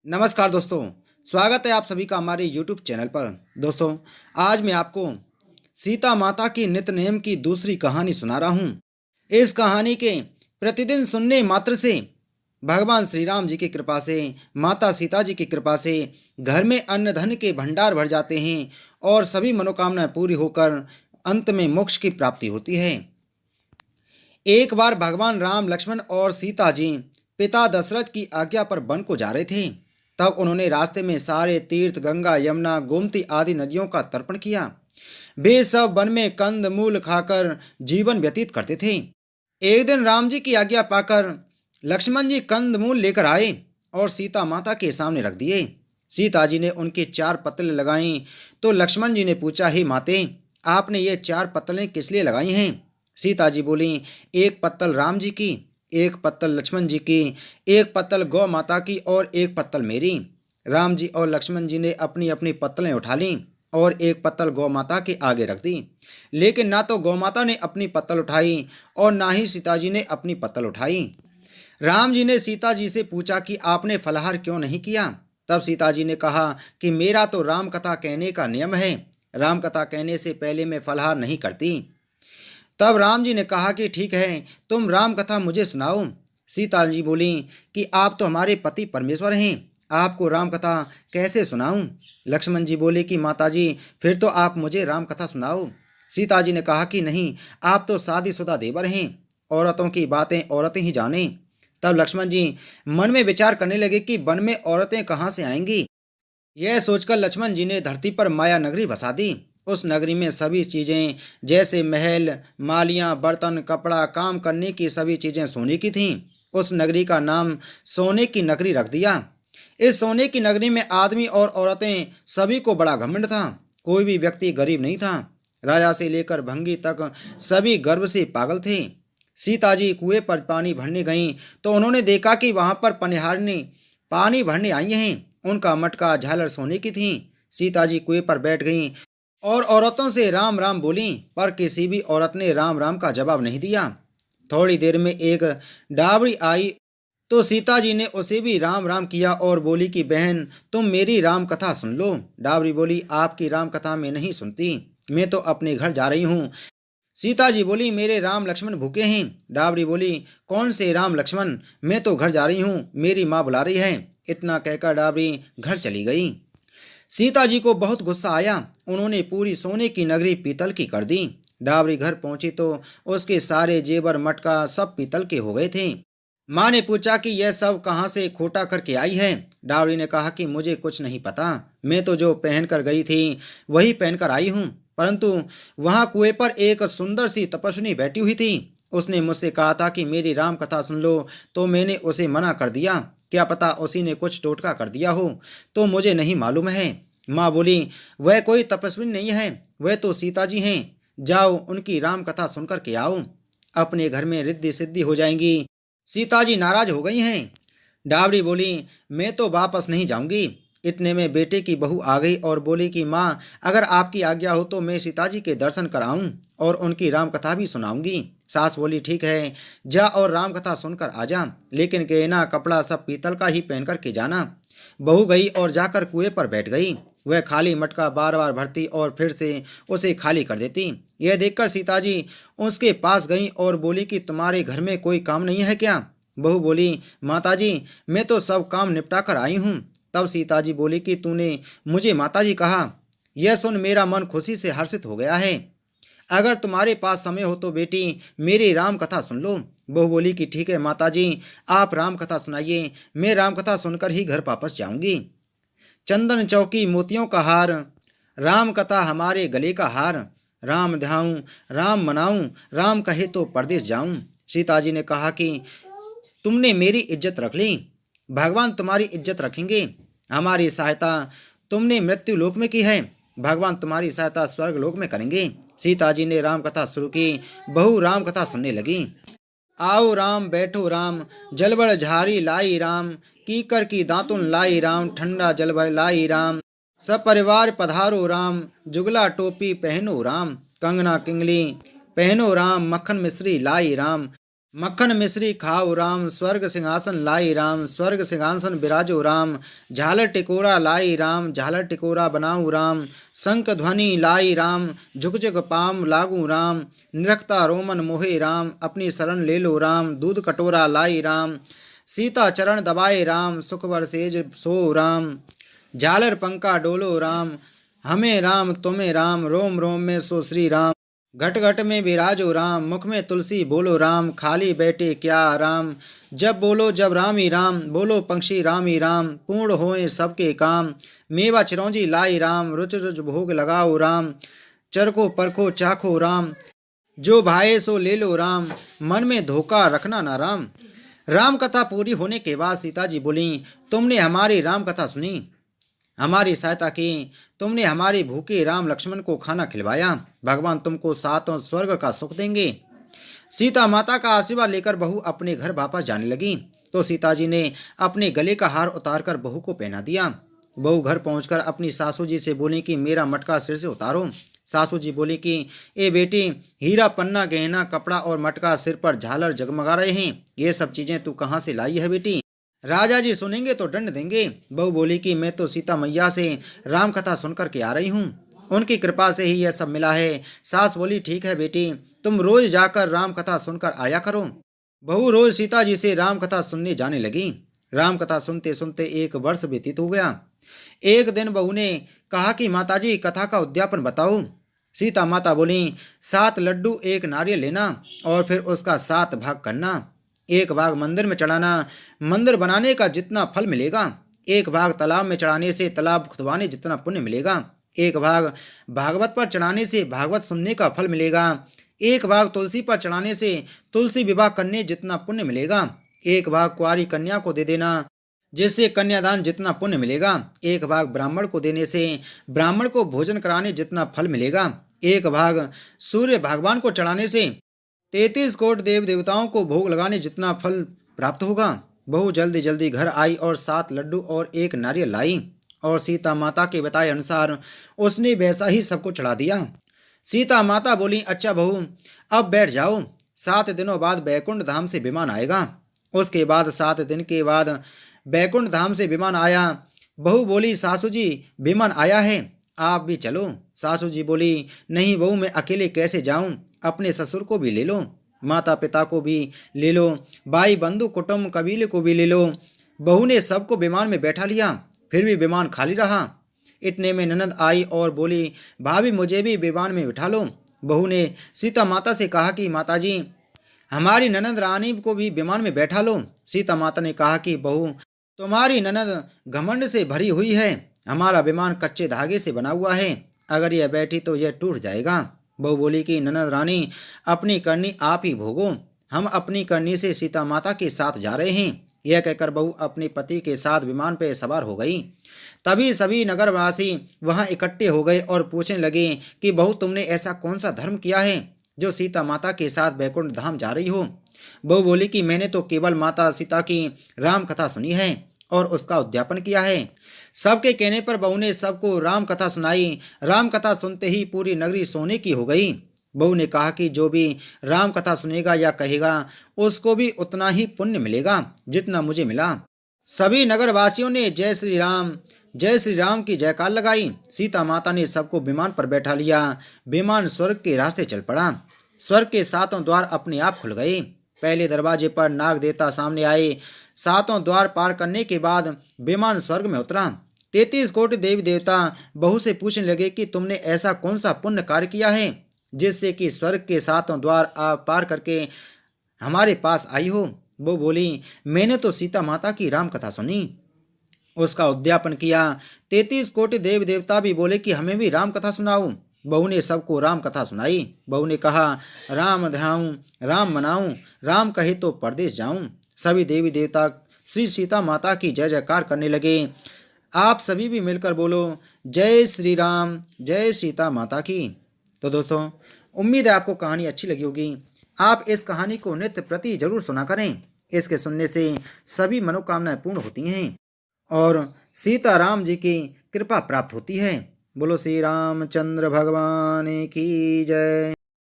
नमस्कार दोस्तों, स्वागत है आप सभी का हमारे यूट्यूब चैनल पर। दोस्तों, आज मैं आपको सीता माता की नित्य-नेम की दूसरी कहानी सुना रहा हूँ। इस कहानी के प्रतिदिन सुनने मात्र से भगवान श्री राम जी की कृपा से, माता सीता जी की कृपा से घर में अन्न धन के भंडार भर जाते हैं और सभी मनोकामनाएं पूरी होकर अंत में मोक्ष की प्राप्ति होती है। एक बार भगवान राम, लक्ष्मण और सीता जी पिता दशरथ की आज्ञा पर वन को जा रहे थे। तब उन्होंने रास्ते में सारे तीर्थ, गंगा, यमुना, गोमती आदि नदियों का तर्पण किया। वे सब वन में कंद मूल खाकर जीवन व्यतीत करते थे। एक दिन राम जी की आज्ञा पाकर लक्ष्मण जी कंद मूल लेकर आए और सीता माता के सामने रख दिए। सीता जी ने उनकी चार पत्तलें लगाईं तो लक्ष्मण जी ने पूछा, हे माते, आपने ये चार पत्तलें किस लिए लगाई हैं? सीता जी बोली, एक पत्तल राम जी की, एक पत्तल लक्ष्मण जी की, एक पत्तल गौ माता की और एक पत्तल मेरी। राम जी और लक्ष्मण जी ने अपनी अपनी पत्तलें उठा लीं और एक पत्तल गौ माता के आगे रख दी। लेकिन ना तो गौ माता ने अपनी पत्तल उठाई और ना ही सीता जी ने अपनी पत्तल उठाई। राम जी ने सीता जी से पूछा कि आपने फलाहार क्यों नहीं किया? तब सीता जी ने कहा कि मेरा तो राम कथा कहने का नियम है, राम कथा कहने से पहले मैं फलाहार नहीं करती। तब राम जी ने कहा कि ठीक है, तुम राम कथा मुझे सुनाओ। सीता जी बोली कि आप तो हमारे पति परमेश्वर हैं, आपको राम कथा कैसे सुनाऊं? लक्ष्मण जी बोले कि माता जी, फिर तो आप मुझे राम कथा सुनाओ। सीता जी ने कहा कि नहीं, आप तो शादीशुदा देवर हैं, औरतों की बातें औरतें ही जाने। तब लक्ष्मण जी मन में विचार करने लगे कि वन में औरतें कहाँ से आएंगी। यह सोचकर लक्ष्मण जी ने धरती पर माया नगरी बसा दी। उस नगरी में सभी चीजें, जैसे महल, मालियां, बर्तन, कपड़ा, काम करने की सभी चीजें सोने की थीं। उस नगरी का नाम सोने की नगरी रख दिया। इस सोने की नगरी में आदमी और औरतें सभी को बड़ा घमंड था। कोई भी व्यक्ति गरीब नहीं था। राजा से लेकर भंगी तक सभी गर्व से पागल थे। सीता जी कुएं पर पानी भरने गईं तो उन्होंने देखा कि वहां पर पनिहारनी पानी भरने आई हैं। उनका मटका, झालर सोने की थी। सीता जी कुएं पर बैठ गईं और औरतों से राम राम बोलीं, पर किसी भी औरत ने राम राम का जवाब नहीं दिया। थोड़ी देर में एक डावड़ी आई तो सीता जी ने उसे भी राम राम किया और बोली कि बहन, तुम मेरी राम कथा सुन लो। डावरी बोली, आपकी राम कथा मैं नहीं सुनती, मैं तो अपने घर जा रही हूँ। सीता जी बोली, मेरे राम लक्ष्मण भूखे हैं। डावरी बोली, कौन से राम लक्ष्मण, मैं तो घर जा रही हूँ, मेरी माँ बुला रही है। इतना कहकर डावरी घर चली गई। सीता जी को बहुत गुस्सा आया। उन्होंने पूरी सोने की नगरी पीतल की कर दी। डावरी घर पहुंची तो उसके सारे जेवर, मटका सब पीतल के हो गए थे। माँ ने पूछा कि यह सब कहाँ से खोटा करके आई है? डावरी ने कहा कि मुझे कुछ नहीं पता, मैं तो जो पहन कर गई थी वही पहनकर आई हूँ। परंतु वहां कुएं पर एक सुंदर सी तपस्विनी बैठी हुई थी। उसने मुझसे कहा था कि मेरी राम कथा सुन लो, तो मैंने उसे मना कर दिया। क्या पता उसी ने कुछ टोटका कर दिया हो, तो मुझे नहीं मालूम है। माँ बोली, वह कोई तपस्विनी नहीं है, वह तो सीता जी हैं। जाओ उनकी राम कथा सुनकर के आओ, अपने घर में रिद्धि सिद्धि हो जाएंगी। सीता जी नाराज हो गई हैं। डावरी बोली, मैं तो वापस नहीं जाऊंगी। इतने में बेटे की बहू आ गई और बोली कि माँ, अगर आपकी आज्ञा हो तो मैं सीता जी के दर्शन कराऊं और उनकी राम कथा भी सुनाऊंगी। सास बोली, ठीक है, जा और राम कथा सुनकर आ जा, लेकिन गहना कपड़ा सब पीतल का ही पहन कर के जाना। बहू गई और जाकर कुएं पर बैठ गई। वह खाली मटका बार बार भरती और फिर से उसे खाली कर देती। यह देखकर सीता जी उसके पास गईं और बोली कि तुम्हारे घर में कोई काम नहीं है क्या? बहू बोली, माता जी, मैं तो सब काम निपटा कर आई हूँ। तब सीता जी बोली कि तूने मुझे माता जी कहा, यह सुन मेरा मन खुशी से हर्षित हो गया है। अगर तुम्हारे पास समय हो तो बेटी मेरी राम कथा सुन लो। बहू बोली कि ठीक है माता जी, आप राम कथा सुनाइए, मैं राम कथा सुनकर ही घर वापस जाऊंगी। चंदन चौकी मोतियों का हार, राम कथा हमारे गले का हार। राम ध्याऊं, राम मनाऊं, राम कहे तो परदेश जाऊं। सीता जी ने कहा कि तुमने मेरी इज्जत रख ली, भगवान तुम्हारी इज्जत रखेंगे। हमारी सहायता तुमने मृत्यु लोक में की है, भगवान तुम्हारी सहायता स्वर्ग लोक में करेंगे। सीता जी ने राम कथा शुरू की। बहू राम कथा सुनने लगी। आओ राम, बैठो राम, जलबल झारी लाई राम, कीकर की दातुन लाई राम, ठंडा जलभर लाई राम, सपरिवार पधारो राम, जुगला टोपी पहनो राम, कंगना किंगली पहनो राम, मक्खन मिश्री लाई राम, मक्खन मिश्री खाओ राम, स्वर्ग सिंहासन लाई राम, स्वर्ग सिंहासन बिराजो राम, झालर टिकोरा लाई राम, झालर टिकोरा बनाऊ राम, शंख ध्वनि लाई राम, झुक झुक पाम लागू राम, निरखता रोमन मोहे राम, अपनी शरण ले लो राम, दूध कटोरा लाई राम, सीता चरण दबाए राम, सुख वर सेज सो राम, झालर पंखा डोलो राम, हमें राम तुम्हें राम, रोम रोम में सो श्री राम, घट घट में विराजो राम, मुख में तुलसी बोलो राम, खाली बैठे क्या राम, जब बोलो जब राम ही राम, बोलो पंक्षी राम ही राम, पूर्ण होए सबके काम, मेवा चिरौंजी लाई राम, रुच रुच भोग लगाओ राम, चरखो परखो चाखो राम, जो भाए सो ले लो राम, मन में धोखा रखना ना राम। राम कथा पूरी होने के बाद सीता जी बोली, तुमने हमारी राम कथा सुनी, हमारी सहायता की, तुमने हमारे भूखे राम लक्ष्मण को खाना खिलवाया, भगवान तुमको सातों स्वर्ग का सुख देंगे। सीता माता का आशीर्वाद लेकर बहू अपने घर वापस जाने लगी तो सीता जी ने अपने गले का हार उतारकर बहू को पहना दिया। बहू घर पहुंचकर अपनी सासू जी से बोली कि मेरा मटका सिर से उतारो। सासू जी बोली कि ए बेटी, हीरा पन्ना गहना कपड़ा और मटका सिर पर झालर जगमगा रहे हैं, ये सब चीजें तू कहाँ से लाई है बेटी? राजा जी सुनेंगे तो दंड देंगे। बहू बोली कि मैं तो सीता मैया से राम कथा सुनकर के आ रही हूँ, उनकी कृपा से ही यह सब मिला है। सास बोली ठीक है बेटी, तुम रोज जाकर राम कथा सुनकर आया करो। बहू रोज सीता जी से राम कथा सुनने जाने लगी। राम कथा सुनते सुनते 1 वर्ष व्यतीत हो गया। एक दिन बहू ने कहा कि माताजी कथा का उद्यापन बताओ। सीता माता बोली 7 लड्डू 1 नारियल लेना और फिर उसका 7 भाग करना। 1 भाग मंदिर में चढ़ाना, मंदिर बनाने का जितना फल मिलेगा। 1 भाग तालाब में चढ़ाने से तालाब खुदवाने जितना पुण्य मिलेगा। 1 भाग भागवत पर चढ़ाने से भागवत सुनने का फल मिलेगा। 1 भाग तुलसी पर चढ़ाने से तुलसी विवाह करने जितना पुण्य मिलेगा। 1 भाग कुंवारी कन्या को दे देना, जिससे कन्यादान जितना पुण्य मिलेगा। 1 भाग ब्राह्मण को देने से ब्राह्मण को भोजन कराने जितना फल मिलेगा। 1 भाग सूर्य भगवान को चढ़ाने से 33 कोट देव देवताओं को भोग लगाने जितना फल प्राप्त होगा। बहू जल्दी जल्दी घर आई और 7 लड्डू और 1 नारियल लाई और सीता माता के बताए अनुसार उसने वैसा ही सबको चढ़ा दिया। सीता माता बोली अच्छा बहू, अब बैठ जाओ, 7 दिनों बाद बैकुंठ धाम से विमान आएगा। उसके बाद 7 दिन के बाद बैकुंठ धाम से विमान आया। बहू बोली सासू जी विमान आया है, आप भी चलो। सासू जी बोली नहीं बहू, मैं अकेले कैसे जाऊं, अपने ससुर को भी ले लो, माता पिता को भी ले लो, भाई बंधु कुटुंब कबीले को भी ले लो। बहू ने सबको विमान में बैठा लिया, फिर भी विमान खाली रहा। इतने में ननद आई और बोली भाभी मुझे भी विमान में बिठा लो। बहू ने सीता माता से कहा कि माताजी हमारी ननद रानी को भी विमान में बैठा लो। सीता माता ने कहा कि बहू तुम्हारी ननद घमंड से भरी हुई है, हमारा विमान कच्चे धागे से बना हुआ है, अगर यह बैठी तो यह टूट जाएगा। बहू बोली कि ननद रानी अपनी करनी आप ही भोगो, हम अपनी करनी से सीता माता के साथ जा रहे हैं। यह कहकर बहू अपने पति के साथ विमान पर सवार हो गई। तभी सभी नगरवासी वहां इकट्ठे हो गए और पूछने लगे कि बहू तुमने ऐसा कौन सा धर्म किया है जो सीता माता के साथ बैकुंठ धाम जा रही हो? बहू बोली कि मैंने तो केवल माता सीता की राम कथा सुनी है और उसका उद्यापन किया है। सबके कहने पर बहू ने सबको राम कथा सुनाई। राम कथा सुनते ही पूरी नगरी सोने की हो गई। बहू ने कहा कि जो भी राम कथा सुनेगा या कहेगा उसको भी उतना ही पुण्य मिलेगा जितना मुझे मिला। सभी नगरवासियों ने जय श्री राम की जयकार लगाई। सीता माता ने सबको विमान पर बैठा लिया। विमान स्वर्ग के रास्ते चल पड़ा। स्वर्ग के 7 द्वार अपने आप खुल गए। पहले दरवाजे पर नाग देवता सामने आए। 7 द्वार पार करने के बाद विमान स्वर्ग में उतरा। 33 कोटि देवी देवता बहू से पूछने लगे कि तुमने ऐसा कौन सा पुण्य कार्य किया है जिससे कि स्वर्ग के 7 द्वार पार करके हमारे पास आई हो? वो बोली मैंने तो सीता माता की राम कथा सुनी, उसका उद्यापन किया। 33 कोटि देव देवता भी बोले कि हमें भी राम कथा सुनाओ। बहू ने सबको राम कथा सुनाई। बहू ने कहा राम ध्याऊं, राम मनाऊं, राम कहे तो परदेश जाऊं। सभी देवी देवता श्री सीता माता की जय जयकार करने लगे। आप सभी भी मिलकर बोलो जय श्री राम, जय सीता माता की। तो दोस्तों, उम्मीद है आपको कहानी अच्छी लगी होगी। आप इस कहानी को नित्य प्रति जरूर सुना करें। इसके सुनने से सभी मनोकामनाएं पूर्ण होती हैं और सीता राम जी की कृपा प्राप्त होती है। बोलो श्री रामचंद्र भगवान की जय।